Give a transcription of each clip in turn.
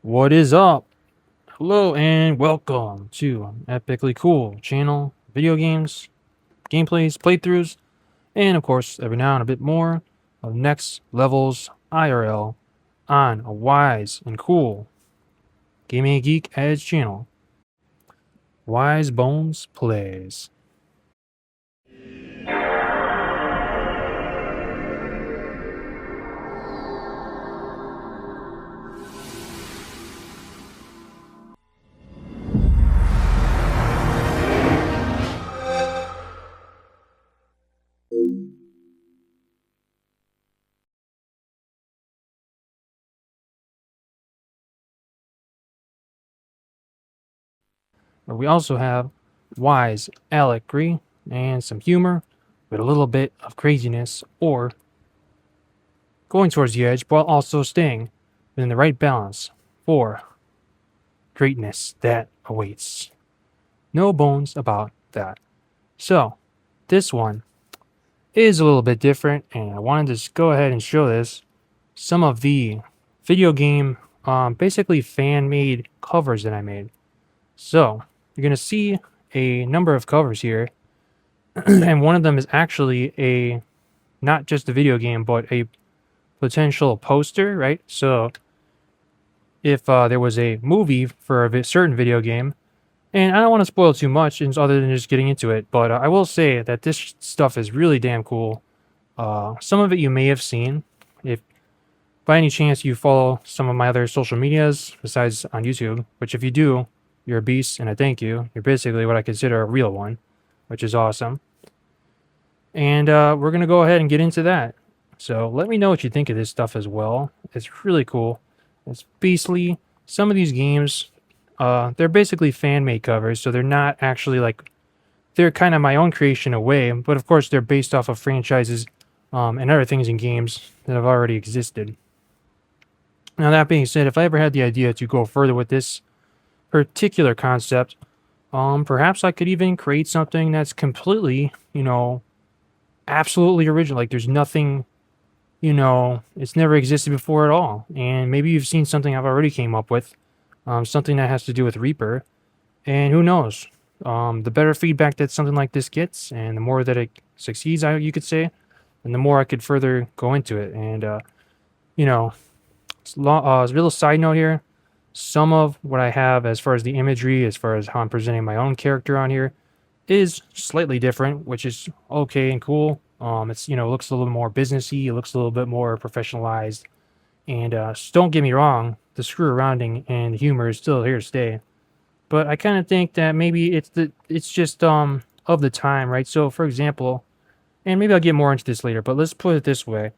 What is up? Hello and welcome to Epically Cool channel, video games, gameplays, playthroughs, and of course, every now and a bit more of Next Levels IRL on a wise and cool gaming geek edge channel. WiseBonesPlays. We also have wise allegory and some humor with a little bit of craziness or going towards the edge while also staying within the right balance for greatness that awaits. No bones about that. So, this one is a little bit different, and I wanted to just go ahead and show this. Some of the video game, basically fan-made covers that I made. So, you're going to see a number of covers here, and one of them is actually not just a video game, but a potential poster, right? So, if there was a movie for a certain video game, and I don't want to spoil too much other than just getting into it, but I will say that this stuff is really damn cool. Some of it you may have seen. If by any chance you follow some of my other social medias besides on YouTube, which if you do, you're a beast and I thank you. You're basically what I consider a real one, which is awesome. And we're going to go ahead and get into that. So let me know what you think of this stuff as well. It's really cool. It's beastly. Some of these games, they're basically fan-made covers, so they're not actually like, they're kind of my own creation away, but of course they're based off of franchises and other things in games that have already existed. Now that being said, if I ever had the idea to go further with this particular concept, perhaps I could even create something that's completely, absolutely original. Like there's nothing, it's never existed before at all. And maybe you've seen something I've already came up with, something that has to do with Reaper. And who knows? The better feedback that something like this gets, and the more that it succeeds, you could say, and the more I could further go into it. And, a little side note here. Some of what I have as far as the imagery, as far as how I'm presenting my own character on here, is slightly different, which is okay and cool. It's, looks a little more businessy. It looks a little bit more professionalized. And don't get me wrong, the screw arounding and humor is still here to stay. But I kind of think that maybe it's just of the time, right? So for example, and maybe I'll get more into this later, but let's put it this way.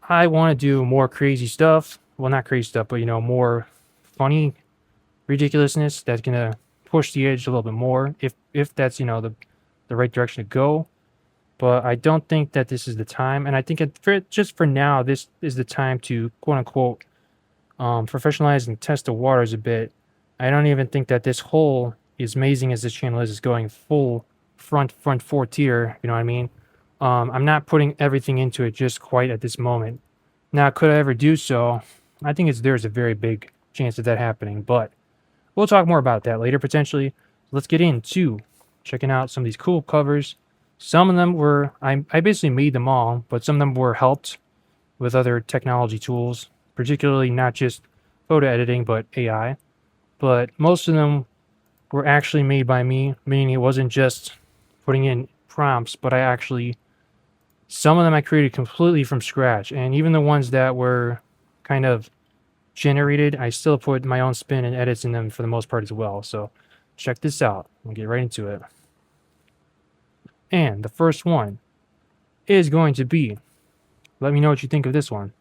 I want to do more crazy stuff. Well, not crazy stuff, but more funny ridiculousness that's gonna push the edge a little bit more if that's the right direction to go. But I don't think that this is the time, and I think just for now, this is the time to quote unquote professionalize and test the waters a bit. I don't even think that this whole, as amazing as this channel is going full front four tier. You know what I mean? I'm not putting everything into it just quite at this moment. Now, could I ever do so? I think there's a very big chance of that happening, but we'll talk more about that later potentially. Let's get into checking out some of these cool covers. Some of them were, I basically made them all, but some of them were helped with other technology tools, particularly not just photo editing, but AI. But most of them were actually made by me, meaning it wasn't just putting in prompts, but some of them I created completely from scratch. And even the ones that were kind of generated, I still put my own spin and edits in them for the most part as well. So check this out. We'll get right into it. And the first one is going to be, let me know what you think of this one.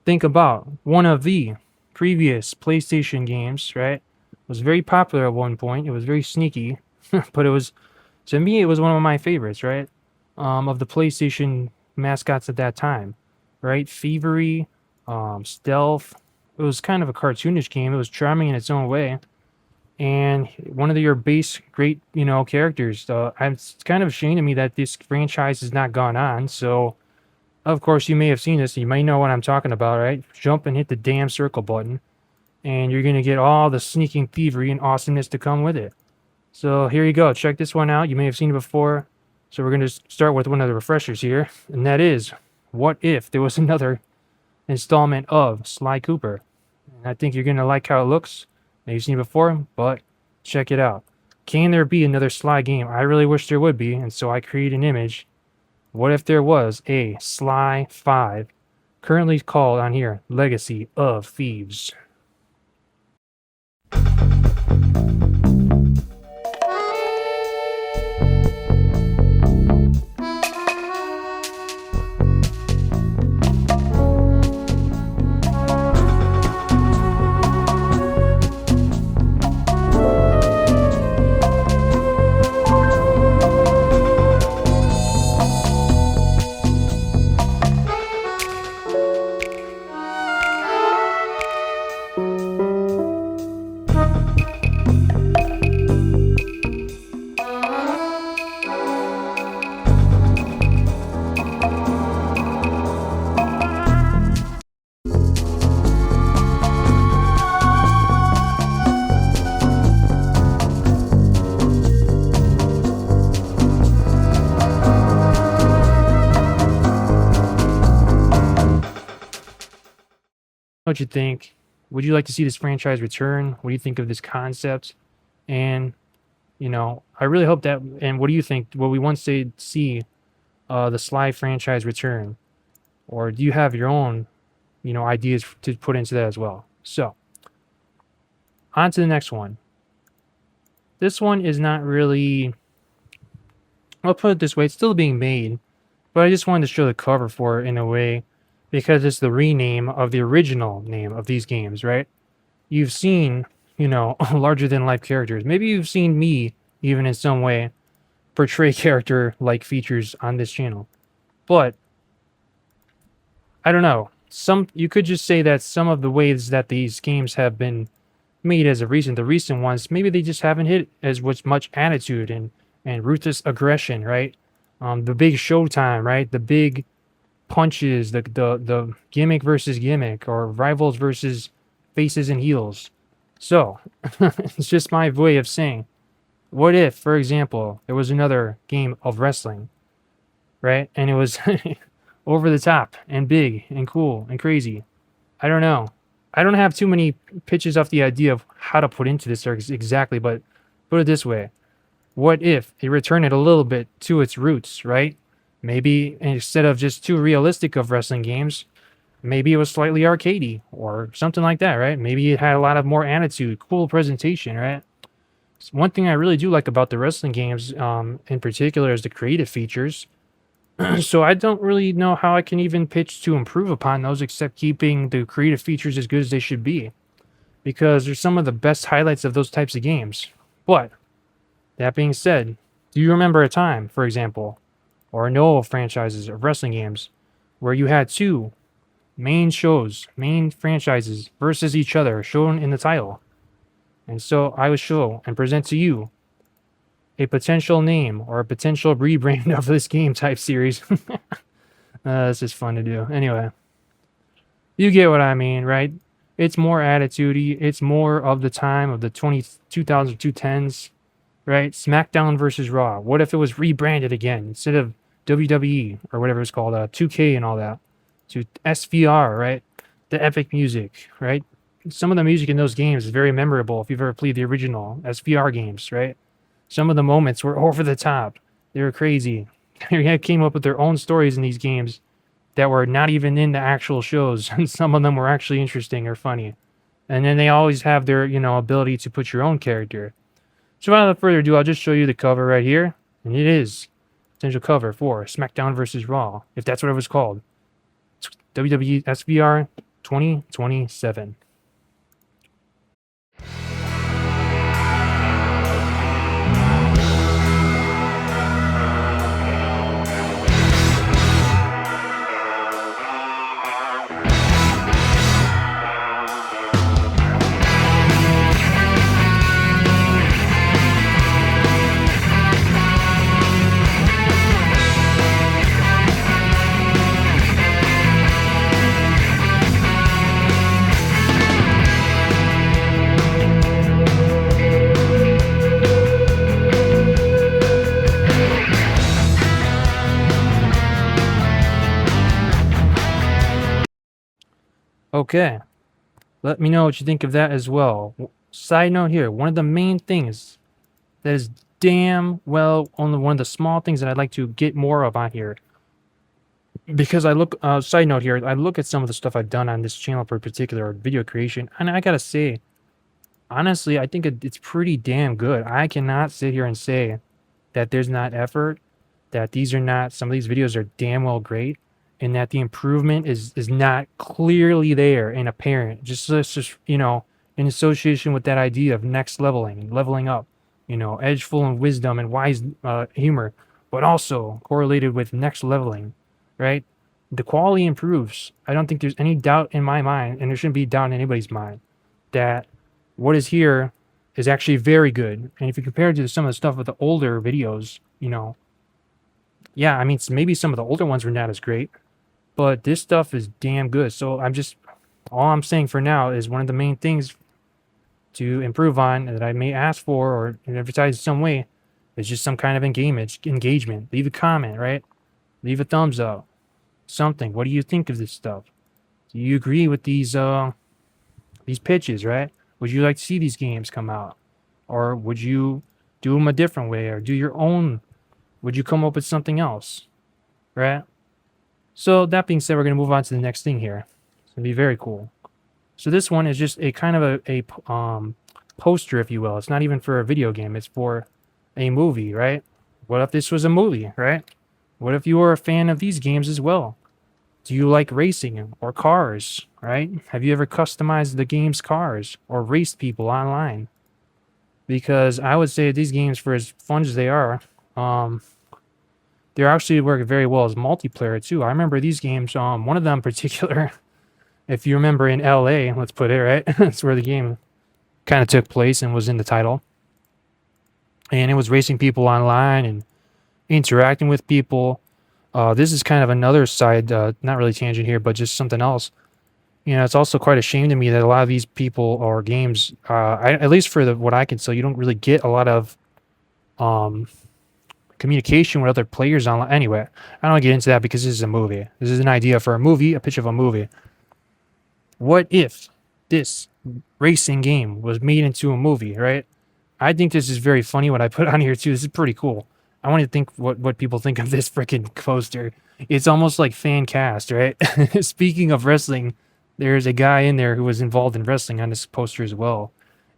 Think about one of the previous PlayStation games, right? It was very popular at one point. It was very sneaky, but to me, it was one of my favorites, right? Of the PlayStation mascots at that time, right? Thievery, stealth. It was kind of a cartoonish game. It was charming in its own way. And one of your base great, characters. It's kind of a shame to me that this franchise has not gone on. So, of course, you may have seen this. You may know what I'm talking about, right? Jump and hit the damn circle button. and you're going to get all the sneaking thievery and awesomeness to come with it. So here you go. Check this one out. You may have seen it before. So we're going to start with one of the refreshers here, and that is, what if there was another installment of Sly Cooper? And I think you're going to like how it looks. Now, you've seen it before, but check it out. Can there be another Sly game? I really wish there would be, and so I create an image. What if there was a Sly 5, currently called on here Legacy of Thieves? What you think? Would you like to see this franchise return? What do you think of this concept? And I really hope that. And what do you think? Will we once see the Sly franchise return, or do you have your own, ideas to put into that as well? So, on to the next one. This one is not really. I'll put it this way: it's still being made, but I just wanted to show the cover for it in a way, because it's the rename of the original name of these games, right? You've seen, larger than life characters. Maybe you've seen me, even in some way, portray character-like features on this channel. But, I don't know. You could just say that some of the ways that these games have been made the recent ones, maybe they just haven't hit as much attitude and ruthless aggression, right? The big showtime, right? The big punches, the gimmick versus gimmick, or rivals versus faces and heels. So, it's just my way of saying, what if, for example, there was another game of wrestling, right? And it was over the top and big and cool and crazy. I don't know. I don't have too many pitches off the idea of how to put into this exactly, but put it this way. What if they return it a little bit to its roots, right? Maybe instead of just too realistic of wrestling games, maybe it was slightly arcadey or something like that, right? Maybe it had a lot of more attitude, cool presentation, right? One thing I really do like about the wrestling games in particular is the creative features. So I don't really know how I can even pitch to improve upon those except keeping the creative features as good as they should be, because they're some of the best highlights of those types of games. But that being said, do you remember a time, for example, or know of franchises of wrestling games where you had two main franchises versus each other shown in the title? And so I would show and present to you a potential name or a potential rebrand of this game type series. It's just fun to do. Anyway, you get what I mean, right? It's more attitudey. It's more of the time of the 2010s, right? SmackDown versus Raw. What if it was rebranded again instead of WWE or whatever it's called, 2K and all that, to SVR, right? The epic music, right? Some of the music in those games is very memorable if you've ever played the original SVR games, right? Some of the moments were over the top. They were crazy. They came up with their own stories in these games that were not even in the actual shows, and some of them were actually interesting or funny. And then they always have their, ability to put your own character. So without further ado, I'll just show you the cover right here, and it is potential cover for SmackDown vs. Raw, if that's what it was called. WWE SVR 2027. Okay, let me know what you think of that as well. Side note here, one of the main things that is damn well only one of the small things that I'd like to get more of on here, because I look, side note here, I look at some of the stuff I've done on this channel for particular video creation, and I gotta say, honestly, I think it's pretty damn good. I cannot sit here and say that there's not effort, that these are not, some of these videos are damn well great, and that the improvement is not clearly there and apparent. Just you know, in association with that idea of next leveling and leveling up, you know, edgeful and wisdom and wise humor, but also correlated with next leveling, right? The quality improves. I don't think there's any doubt in my mind, and there shouldn't be doubt in anybody's mind, that what is here is actually very good. And if you compare it to some of the stuff with the older videos, you know, yeah, I mean, maybe some of the older ones were not as great, but this stuff is damn good. So all I'm saying for now is one of the main things to improve on that I may ask for or advertise in some way is just some kind of engagement. Leave a comment, right? Leave a thumbs up, something. What do you think of this stuff? Do you agree with these pitches, right? Would you like to see these games come out? Or would you do them a different way or do your own? Would you come up with something else, right? So that being said, we're going to move on to the next thing here. It's going to be very cool. So this one is just a kind of a poster, if you will. It's not even for a video game. It's for a movie, right? What if this was a movie, right? What if you were a fan of these games as well? Do you like racing or cars, right? Have you ever customized the game's cars or raced people online? Because I would say these games, for as fun as they are, they actually work very well as multiplayer too. I remember these games, one of them in particular, if you remember in LA, let's put it, right? That's where the game kind of took place and was in the title. And it was racing people online and interacting with people. This is kind of another side, not really tangent here, but just something else. You know, it's also quite a shame to me that a lot of these people or games, at least for what I can tell, you don't really get a lot of communication with other players online. Anyway, I don't want to get into that because this is a movie. This is an idea for a movie, a pitch of a movie. What if this racing game was made into a movie, right? I think this is very funny what I put on here too. This is pretty cool. I want to think what people think of this freaking poster. It's almost like fan cast, right? Speaking of wrestling, there's a guy in there who was involved in wrestling on this poster as well.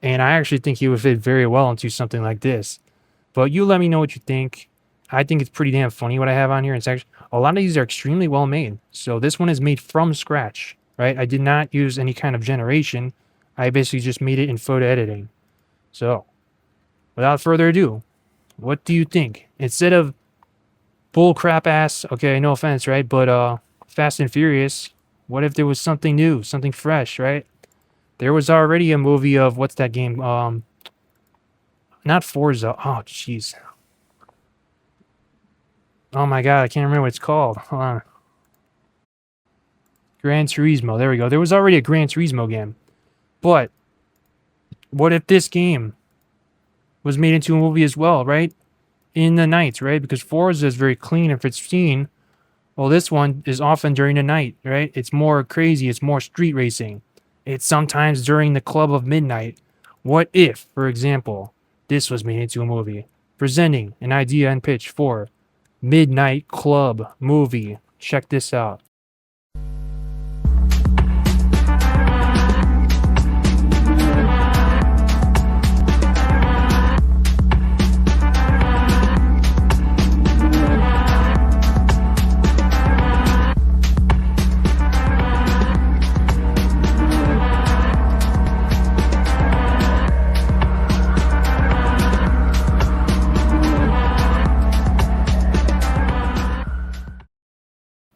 And I actually think he would fit very well into something like this. But you let me know what you think. I think it's pretty damn funny what I have on here. It's actually, a lot of these are extremely well made. So this one is made from scratch, right? I did not use any kind of generation. I basically just made it in photo editing. So, without further ado, what do you think? Instead of bull crap ass, okay, no offense, right? But Fast and Furious, what if there was something new, something fresh, right? There was already a movie of, what's that game? Not Forza. Oh, jeez. Oh my god, I can't remember what it's called. Hold on. Gran Turismo. There we go. There was already a Gran Turismo game. But what if this game was made into a movie as well, right? In the night, right? Because Forza is very clean and pristine. Well, this one is often during the night, right? It's more crazy. It's more street racing. It's sometimes during the club of midnight. What if, for example, this was made into a movie? Presenting an idea and pitch for Midnight Club movie. Check this out.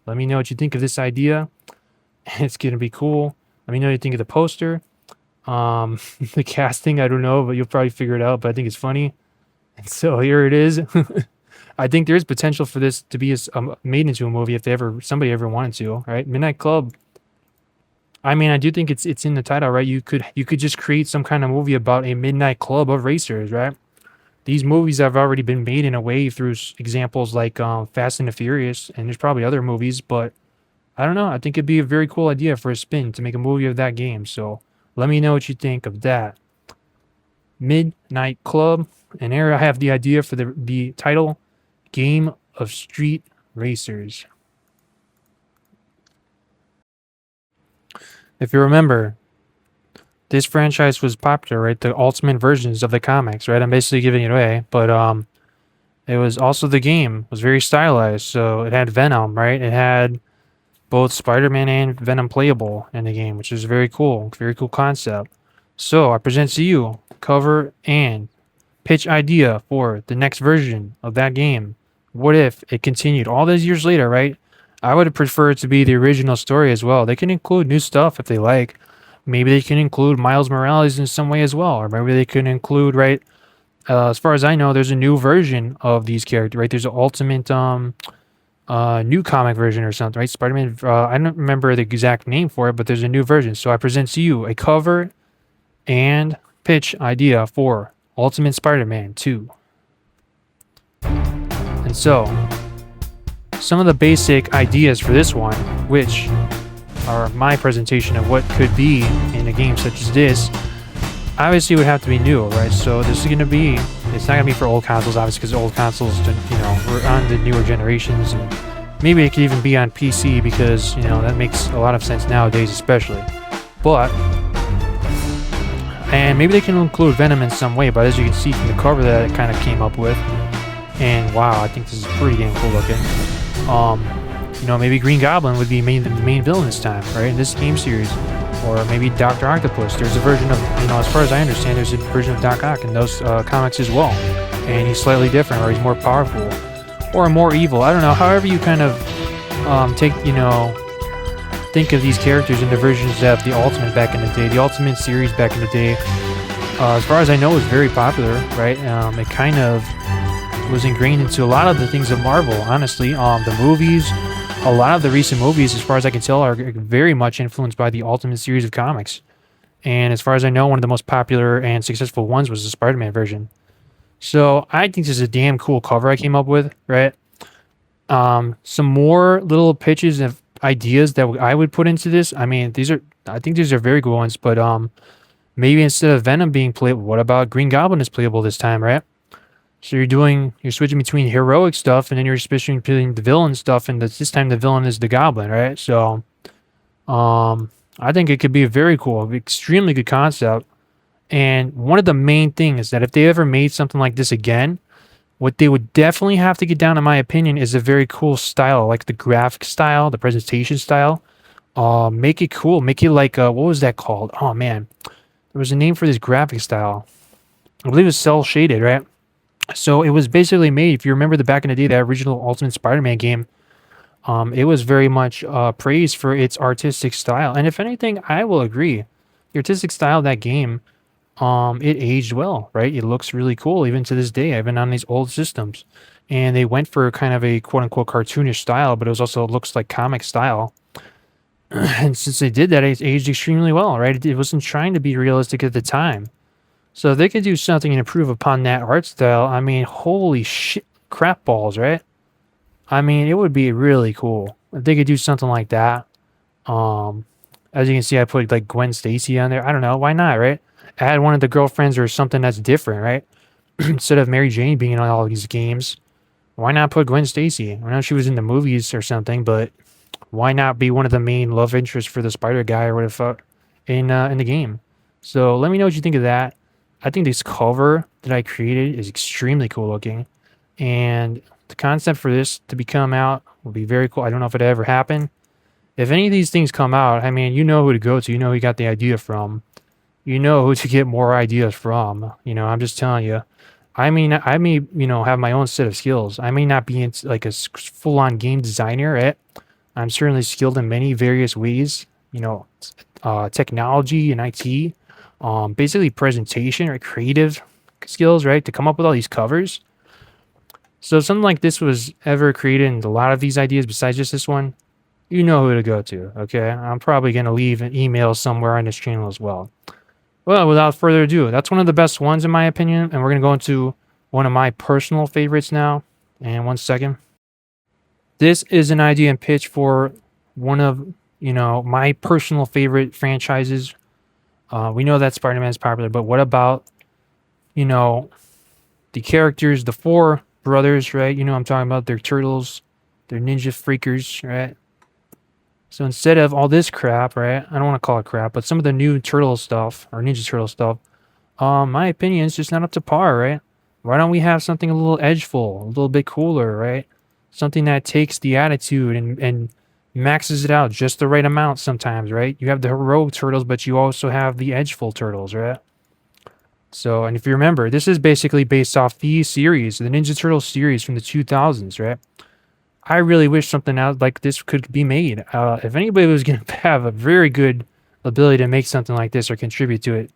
Let me know what you think of this idea. It's going to be cool. Let me know what you think of the poster. The casting, I don't know, but you'll probably figure it out, but I think it's funny. And so here it is. I think there's potential for this to be made into a movie if somebody ever wanted to, right? Midnight Club. I mean, I do think it's in the title, right? You could just create some kind of movie about a midnight club of racers, right? These movies have already been made in a way through examples like Fast and the Furious, and there's probably other movies, but I don't know. I think it'd be a very cool idea for a spin to make a movie of that game. So let me know what you think of that. Midnight Club. And here I have the idea for the title, Game of Street Racers. If you remember, this franchise was popular, right? The ultimate versions of the comics, right? I'm basically giving it away, but it was also the game was very stylized. So it had Venom, right? It had both Spider-Man and Venom playable in the game, which is very cool concept. So I present to you cover and pitch idea for the next version of that game. What if it continued all those years later, right? I would have preferred to be the original story as well. They can include new stuff if they like. Maybe they can include Miles Morales in some way as well, or maybe they can include, right? As far as I know, there's a new version of these characters, right? There's an ultimate new comic version or something, right? Spider-Man. I don't remember the exact name for it, but there's a new version. So I present to you a cover and pitch idea for Ultimate Spider-Man 2. And so, some of the basic ideas for this one, which are my presentation of what could be in a game such as this, obviously would have to be new, right? So this is going to be, it's not going to be for old consoles, obviously, because old consoles, we're on the newer generations, and maybe it could even be on PC because, that makes a lot of sense nowadays, especially. And maybe they can include Venom in some way, but as you can see from the cover that it kind of came up with, and wow, I think this is pretty damn cool looking. Maybe Green Goblin would be the main villain this time, right, in this game series. Or maybe Dr. Octopus. There's a version of, as far as I understand, there's a version of Doc Ock in those comics as well. And he's slightly different, or he's more powerful, or more evil. I don't know. However you kind of think of these characters in the versions of the Ultimate back in the day. The Ultimate series back in the day, as far as I know, was very popular, right? It kind of was ingrained into a lot of the things of Marvel, honestly. The movies, a lot of the recent movies, as far as I can tell, are very much influenced by the Ultimate series of comics. And as far as I know, one of the most popular and successful ones was the Spider-Man version. So I think this is a damn cool cover I came up with, right? Some more little pitches of ideas that I would put into this. I mean, I think these are very good ones, but maybe instead of Venom being playable, what about Green Goblin is playable this time, right? So you're switching between heroic stuff, and then you're switching between the villain stuff, and this time the villain is the Goblin, right? So, I think it could be a very cool, extremely good concept. And one of the main things is that if they ever made something like this again, what they would definitely have to get down, in my opinion, is a very cool style, like the graphic style, the presentation style. Make it cool. Make it like, what was that called? Oh, man. There was a name for this graphic style. I believe it was cel shaded, right? So it was basically made, if you remember the back in the day, that original Ultimate Spider-Man game, it was very much praised for its artistic style. And if anything, I will agree. The artistic style of that game, it aged well, right? It looks really cool even to this day, even on these old systems. And they went for kind of a quote-unquote cartoonish style, but it looks like comic style. And since they did that, it aged extremely well, right? It wasn't trying to be realistic at the time. So if they could do something and improve upon that art style, I mean, holy shit, crap balls, right? I mean, it would be really cool if they could do something like that. As you can see, I put like Gwen Stacy on there. I don't know, why not, right? Add one of the girlfriends or something that's different, right? Instead of Mary Jane being in all these games, why not put Gwen Stacy? I know she was in the movies or something, but why not be one of the main love interests for the Spider guy or whatever in the game? So let me know what you think of that. I think this cover that I created is extremely cool looking, and the concept for this to come out will be very cool. I don't know if it ever happened. If any of these things come out, I mean, you know who to go to. You know who you got the idea from. You know who to get more ideas from. I'm just telling you. I mean, I may, have my own set of skills. I may not be like a full-on game designer. I'm certainly skilled in many various ways. Technology and IT. Basically presentation or creative skills, right, to come up with all these covers. So if something like this was ever created, and a lot of these ideas besides just this one, you know who to go to, okay? I'm probably going to leave an email somewhere on this channel as well. Well, without further ado, that's one of the best ones in my opinion, and we're going to go into one of my personal favorites now. And 1 second. This is an idea and pitch for one of, my personal favorite franchises. We know that Spider-Man is popular, but what about, you know, the characters, the four brothers, right? I'm talking about. They're turtles, they're ninja freakers, right? So instead of all this crap, right? I don't want to call it crap, but some of the new turtle stuff or Ninja Turtle stuff, my opinion is just not up to par, right? Why don't we have something a little edgeful, a little bit cooler, right? Something that takes the attitude and maxes it out just the right amount sometimes, right? You have the heroic turtles, but you also have the edgeful turtles, right? So, and if you remember, this is basically based off the series, the Ninja Turtle series from the 2000s, right? I really wish something out like this could be made. If anybody was going to have a very good ability to make something like this or contribute to it,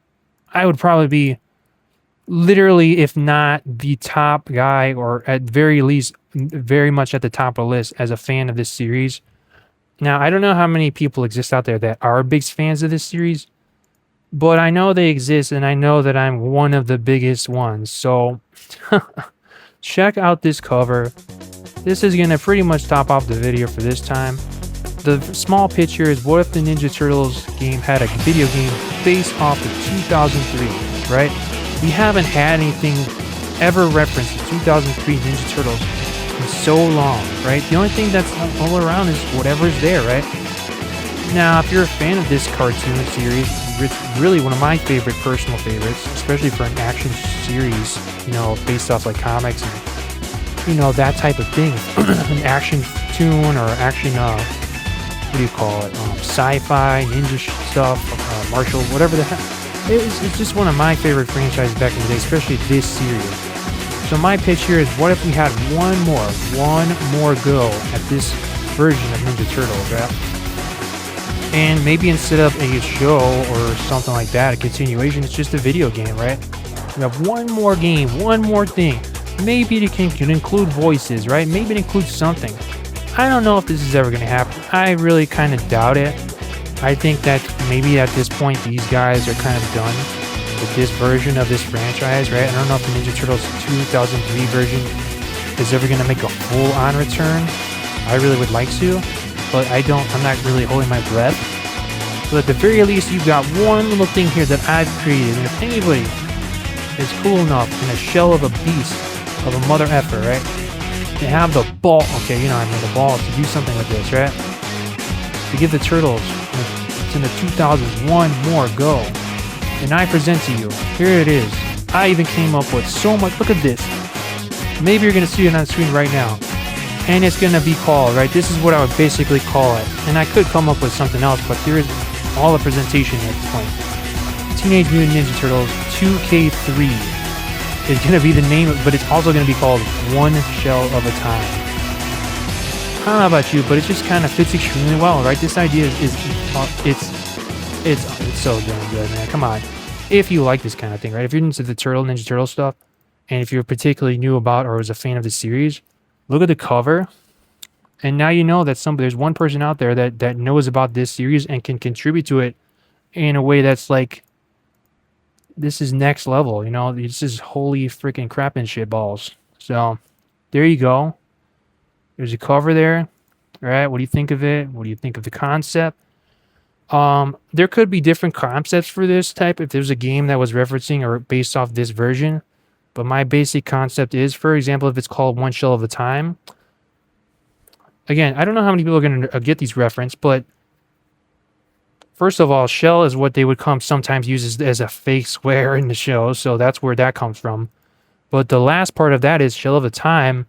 I would probably be literally, if not the top guy, or at very least very much at the top of the list as a fan of this series. Now, I don't know how many people exist out there that are big fans of this series, but I know they exist, and I know that I'm one of the biggest ones. So check out this cover. This is going to pretty much top off the video for this time. The small picture is, what if the Ninja Turtles game had a video game based off of 2003, right? We haven't had anything ever referenced the 2003 Ninja Turtles in so long, right? The only thing that's all around is whatever's there, right? Now, if you're a fan of this cartoon series, it's really one of my favorite personal favorites, especially for an action series, based off like comics and that type of thing. An action tune or action, what do you call it? Sci-fi, ninja stuff, martial, whatever the heck. It's just one of my favorite franchises back in the day, especially this series. So my pitch here is, what if we had one more go at this version of Ninja Turtles, right? And maybe instead of a show or something like that, a continuation, it's just a video game, right? We have one more game, one more thing. Maybe it can include voices, right? Maybe it includes something. I don't know if this is ever going to happen. I really kind of doubt it. I think that maybe at this point, these guys are kind of done with this version of this franchise, right? I don't know if the Ninja Turtles 2003 version is ever going to make a full-on return. I really would like to, but I'm not really holding my breath. But at the very least, you've got one little thing here that I've created, and if anybody is cool enough in a shell of a beast, of a mother effer, right? To have the ball, the balls to do something with this, right? To give the Turtles, it's in the 2001 more go. And I present to you, here it is. I even came up with so much, look at this. Maybe you're going to see it on screen right now. And it's going to be called, right? This is what I would basically call it. And I could come up with something else, but there is all the presentation at this point. Teenage Mutant Ninja Turtles 2K3. Is going to be the name, but it's also going to be called One Shell of a Time. I don't know about you, but it just kind of fits extremely well, right? This idea is so damn good, man. Come on. If you like this kind of thing, right? If you're into the Ninja Turtle stuff, and if you're particularly new about or was a fan of the series, look at the cover, and now you know that there's one person out there that knows about this series and can contribute to it in a way that's like, this is next level, this is holy freaking crap and shit balls. So there you go. There's a cover there. All right. What do you think of it? What do you think of the concept? There could be different concepts for this type if there's a game that was referencing or based off this version. But my basic concept is, for example, if it's called One Shell of a Time. Again, I don't know how many people are going to get these references, but first of all, shell is what they would sometimes use as a fake swear in the show, so that's where that comes from. But the last part of that is shell of a time.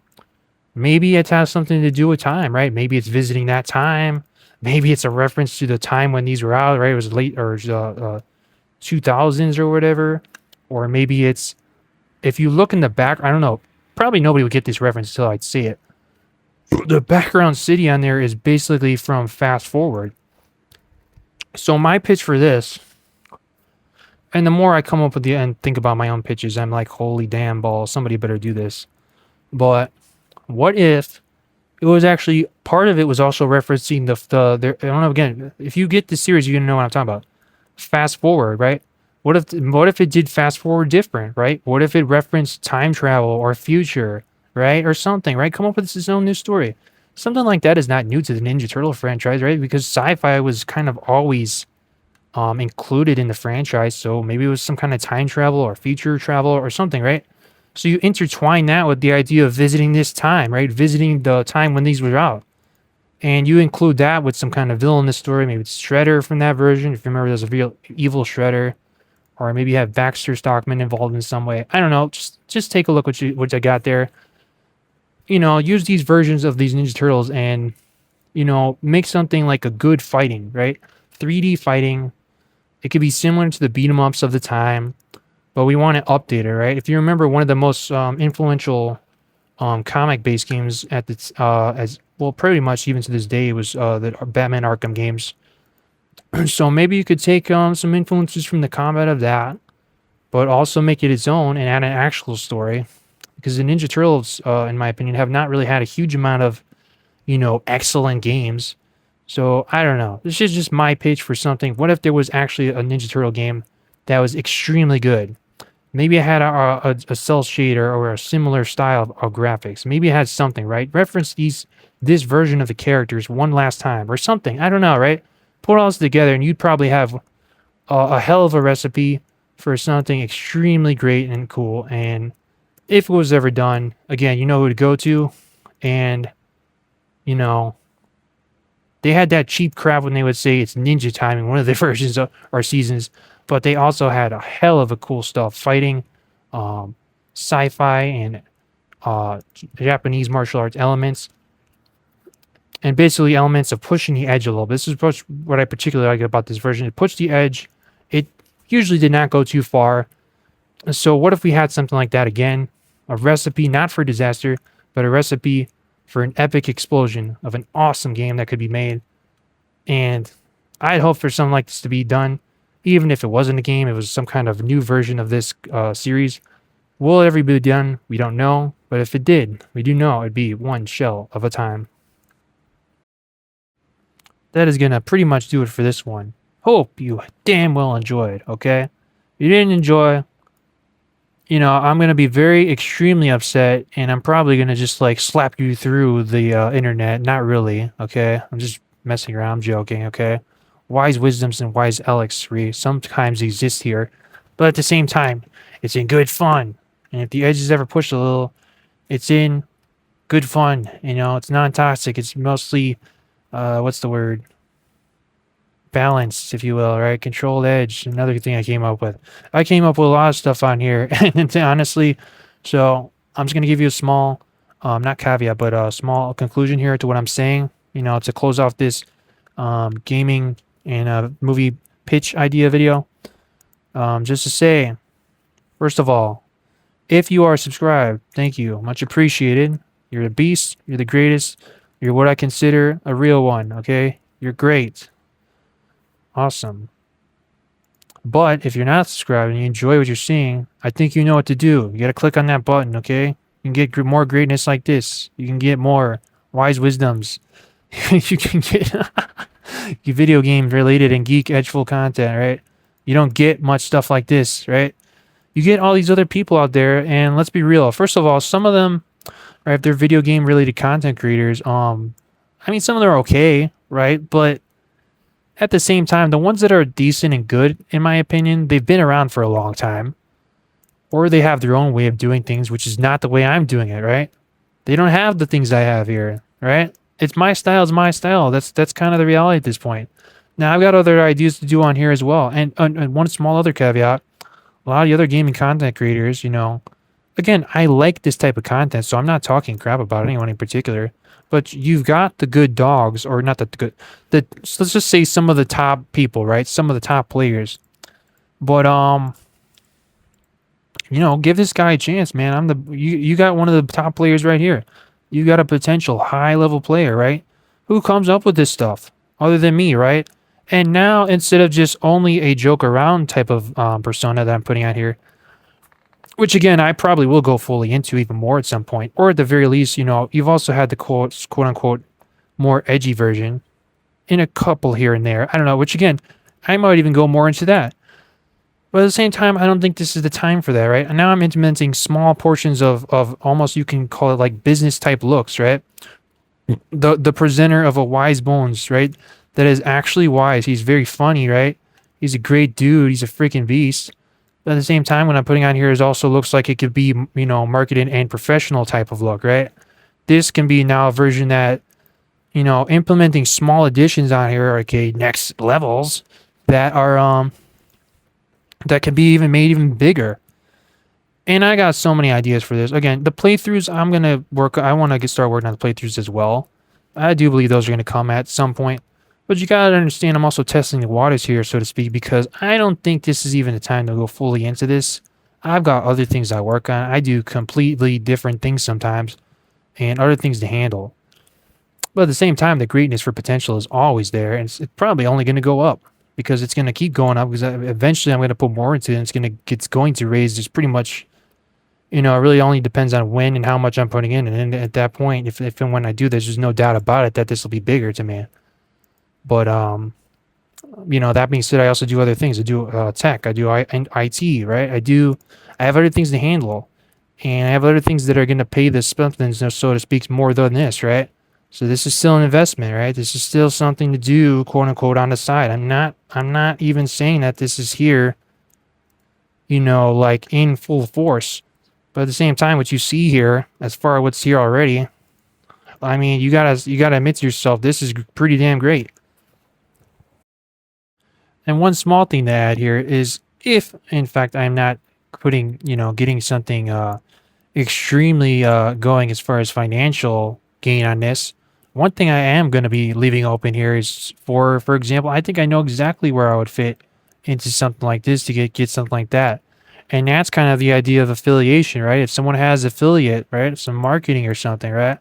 Maybe it has something to do with time, right? Maybe it's visiting that time. Maybe it's a reference to the time when these were out, right? It was late or 2000s or whatever. Or maybe it's, if you look in the back, I don't know, probably nobody would get this reference until I'd see it. The background city on there is basically from Fast Forward. So my pitch for this, and the more I come up with and think about my own pitches, I'm like, holy damn balls, somebody better do this. But what if it was actually, part of it was also referencing I don't know, again, if you get the series, you're going to know what I'm talking about. Fast Forward, right? What if it did Fast Forward different, right? What if it referenced time travel or future, right? Or something, right? Come up with its own new story. something like that is not new to the Ninja Turtle franchise, right? Because sci-fi was kind of always included in the franchise. So maybe it was some kind of time travel or future travel or something, right? So you intertwine that with the idea of visiting this time, right? Visiting the time when these were out. And you include that with some kind of villainous story. Maybe it's Shredder from that version. If you remember, there's a real evil Shredder. Or maybe you have Baxter Stockman involved in some way. I don't know. Just take a look what I got there. You know, use these versions of these Ninja Turtles and, you know, make something like a good fighting, right? 3D fighting. It could be similar to the beat 'em ups of the time, but we want to update it, right? If you remember, one of the most influential comic-based games at the as well, pretty much even to this day, was the Batman Arkham games. So maybe you could take some influences from the combat of that, but also make it its own and add an actual story. Because the Ninja Turtles, in my opinion, have not really had a huge amount of, you know, excellent games. So I don't know. This is just my pitch for something. What if there was actually a Ninja Turtle game that was extremely good? Maybe it had a cell shader or a similar style of graphics. Maybe it had something, right? Reference this version of the characters one last time or something. I don't know, right? Put all this together and you'd probably have a hell of a recipe for something extremely great and cool. And if it was ever done, again, you know who to go to. And, you know, they had that cheap crap when they would say it's ninja time in one of the versions of our seasons, but they also had a hell of a cool stuff, fighting, sci-fi, and Japanese martial arts elements, and basically elements of pushing the edge a little bit. This is what I particularly like about this version. It pushed the edge. It usually did not go too far. So what if we had something like that again? A recipe not for disaster, but a recipe for an epic explosion of an awesome game that could be made. And I'd hope for something like this to be done, even if it wasn't a game, it was some kind of new version of this series. Will it ever be done? We don't know. But if it did, we do know it'd be one shell of a time. That is going to pretty much do it for this one. Hope you damn well enjoyed, okay? If you didn't enjoy, you know, I'm going to be very extremely upset, and I'm probably going to just, like, slap you through the internet. Not really, okay? I'm just messing around. I'm joking, okay? Wise wisdoms and wise elixir sometimes exist here, but at the same time, it's in good fun. And if the edge is ever pushed a little, it's in good fun. You know, it's non-toxic. It's mostly, what's the word? Balanced, if you will, right? Controlled edge. Another thing I came up with. I came up with a lot of stuff on here, and honestly, so I'm just gonna give you a small, not caveat, but a small conclusion here to what I'm saying. You know, to close off this gaming and movie pitch idea video. Just to say, first of all, if you are subscribed, thank you, much appreciated. You're the beast. You're the greatest. You're what I consider a real one. Okay, you're great. Awesome. But if you're not subscribed and you enjoy what you're seeing, I think you know what to do. You got to click on that button, okay? You can get more greatness like this. You can get more wise wisdoms. You can get video game related and geek edgeful content, right? You don't get much stuff like this, right? You get all these other people out there, and let's be real. First of all, some of them, right, if they're video game related content creators, I mean, some of them are okay, right? But at the same time, the ones that are decent and good, in my opinion, they've been around for a long time. Or they have their own way of doing things, which is not the way I'm doing it, right? They don't have the things I have here, right? It's my style, it's my style. That's kind of the reality at this point. Now, I've got other ideas to do on here as well. And one small other caveat, a lot of the other gaming content creators, you know, again, I like this type of content, so I'm not talking crap about anyone in particular. But you've got the good dogs, or not the good, let's just say some of the top people, right? Some of the top players. But you know, give this guy a chance, man. You got one of the top players right here. You got a potential high level player, right? Who comes up with this stuff other than me, right? And now, instead of just only a joke around type of persona that I'm putting out here, which again, I probably will go fully into even more at some point, or at the very least, you know, you've also had the quote unquote more edgy version in a couple here and there. I don't know, which again, I might even go more into that. But at the same time, I don't think this is the time for that, right? And now I'm implementing small portions of almost, you can call it like business type looks, right? the presenter of a wise bones, right? That is actually wise. He's very funny, right? He's a great dude. He's a freaking beast. But at the same time, what I'm putting on here is also looks like it could be, you know, marketed and professional type of look, right? This can be now a version that, you know, implementing small additions on here, okay, next levels that are that can be even made even bigger. And I got so many ideas for this. Again, the playthroughs I'm gonna work. I want to get start working on the playthroughs as well. I do believe those are gonna come at some point. But you gotta understand, I'm also testing the waters here, so to speak, because I don't think this is even the time to go fully into this. I've got other things I work on. I do completely different things sometimes, and other things to handle. But at the same time, the greatness for potential is always there, and it's probably only going to go up because it's going to keep going up. Because eventually, I'm going to put more into it. And it's going to raise. It's pretty much, you know, it really only depends on when and how much I'm putting in. And then at that point, if and when I do this, there's no doubt about it that this will be bigger to me. But you know, that being said, I also do other things. I do tech. I do IT. Right. I have other things to handle, and I have other things that are going to pay the something, so to speak, more than this. Right. So this is still an investment, right? This is still something to do, quote unquote, on the side. I'm not even saying that this is here, you know, like in full force. But at the same time, what you see here, as far as what's here already, I mean, you gotta admit to yourself, this is pretty damn great. And one small thing to add here is, if in fact I'm not putting, you know, getting something extremely going as far as financial gain on this. One thing I am going to be leaving open here is for example, I think I know exactly where I would fit into something like this to get something like that. And that's kind of the idea of affiliation, right? If someone has affiliate, right? Some marketing or something, right?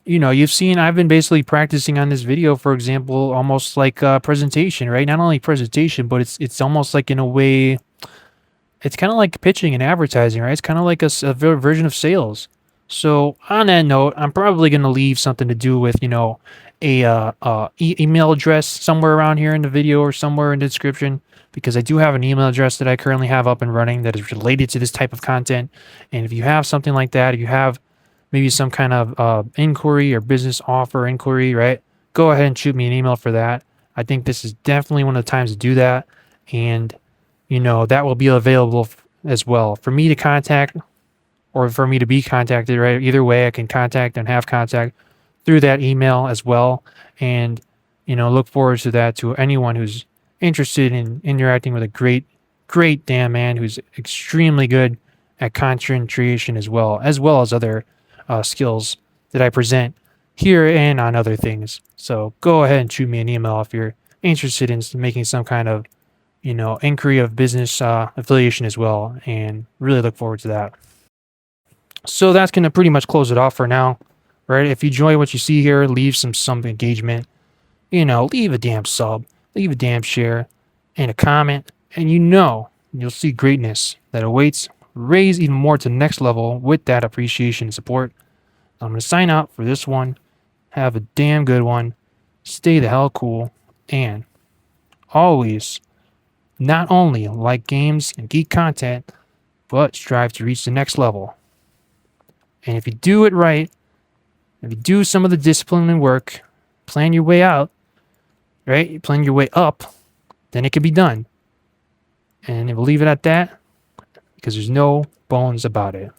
You know, you've seen I've been basically practicing on this video, for example, almost like a presentation, right? Not only presentation, but it's almost like in a way it's kind of like pitching and advertising, right? It's kind of like a version of sales. So on that note, I'm probably going to leave something to do with, you know, a email address somewhere around here in the video or somewhere in the description, because I do have an email address that I currently have up and running that is related to this type of content. And if you have something like that, if you have maybe some kind of inquiry or business offer inquiry, right? Go ahead and shoot me an email for that. I think this is definitely one of the times to do that. And you know, that will be available as well for me to contact or for me to be contacted, right? Either way, I can contact and have contact through that email as well. And, you know, look forward to that to anyone who's interested in interacting with a great damn man who's extremely good at content creation as well as other skills that I present here and on other things. So go ahead and shoot me an email if you're interested in making some kind of, you know, inquiry of business affiliation as well, and really look forward to that. So that's going to pretty much close it off for now, right? If you enjoy what you see here, leave some engagement, you know, leave a damn sub, leave a damn share, and a comment, and you know you'll see greatness that awaits. Raise even more to the next level with that appreciation and support. I'm going to sign out for this one. Have a damn good one. Stay the hell cool, and always not only like games and geek content, but strive to reach the next level. And if you do it right, if you do some of the discipline and work, plan your way out, right? Plan your way up, then it can be done. And we'll leave it at that because there's no bones about it.